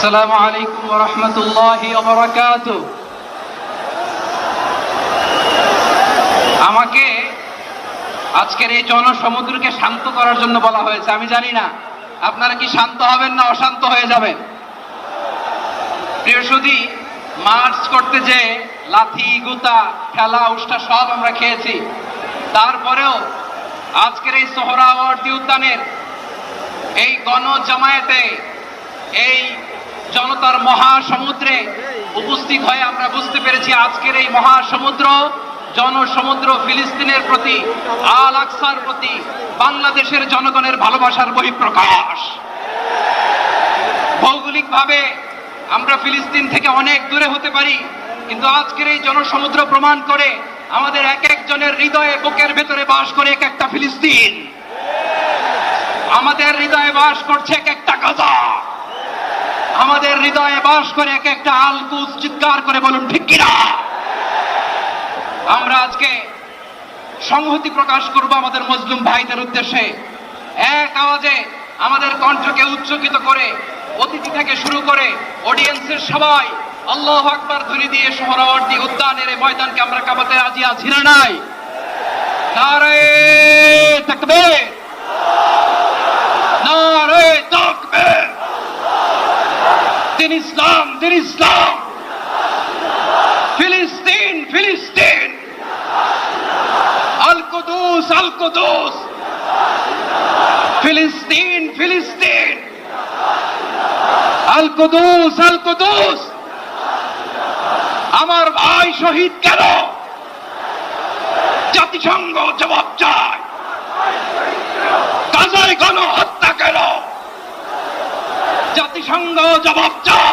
আসসালামু আলাইকুম ওয়া রাহমাতুল্লাহি ওয়া বারাকাতুহু। আমাকে আজকের এই জনসমুদ্রকে শান্ত করার জন্য বলা হয়েছে। আমি জানি না আপনারা কি শান্ত হবেন না অশান্ত হয়ে যাবেন। প্রিয় সুধী, মার্চ করতে যে লাথি গুতা খেলা উষ্টা সব আমরা খেয়েছি, তারপরেও আজকের এই সোহরাওয়ার্দী উদ্যানের এই গণজামায়াতে এই জনতার মহাসমুদ্রে উপস্থিত হয়ে আমরা বুঝতে পেরেছি আজকের এই মহাসমুদ্র জনসমুদ্র ফিলিস্তিনের প্রতি, আল আকসার প্রতি বাংলাদেশের জনগণের ভালোবাসার বহিঃপ্রকাশ। ভৌগোলিকভাবে আমরা ফিলিস্তিন থেকে অনেক দূরে হতে পারি, কিন্তু আজকের এই জনসমুদ্র প্রমাণ করে আমাদের এক একজনের হৃদয়ে বুকের ভেতরে বাস করে এক একটা ফিলিস্তিন। আমাদের হৃদয়ে বাস করছে এক একটা গাজা, আমাদের হৃদয়ে বাস করে এক একটা আল কুদস। চিৎকার করে বলুন ঠিক কিনা। আমরা আজকে সংহতি প্রকাশ করব আমাদের মুসলিম ভাইদের উদ্দেশ্যে। এক আওয়াজে আমাদের কণ্ঠকে উচ্চকিত করে অতিথি থেকে শুরু করে অডিয়েন্সের সবাই আল্লাহু আকবার ধ্বনি দিয়ে সোহরাওয়ার্দী উদ্যানের এই ময়দানকে আমরা কাঁপাতে রাজি আছি না নাই? নারে তাকবীর, নারে তাকবীর। দিন ইসলাম, দিন ইসলাম। ফিলিস্তিন, ফিলিস্তিন। আল কুদুস, আল কুদুস। ফিলিস্তিন, ফিলিস্তিন। আল কুদুস, আল কুদুস। আমার ভাই শহীদ কেন? জাতিসংঘ জবাব চায়। গাজায় গণহত্যা কেন? জাতিসংঘ জবাব চায়।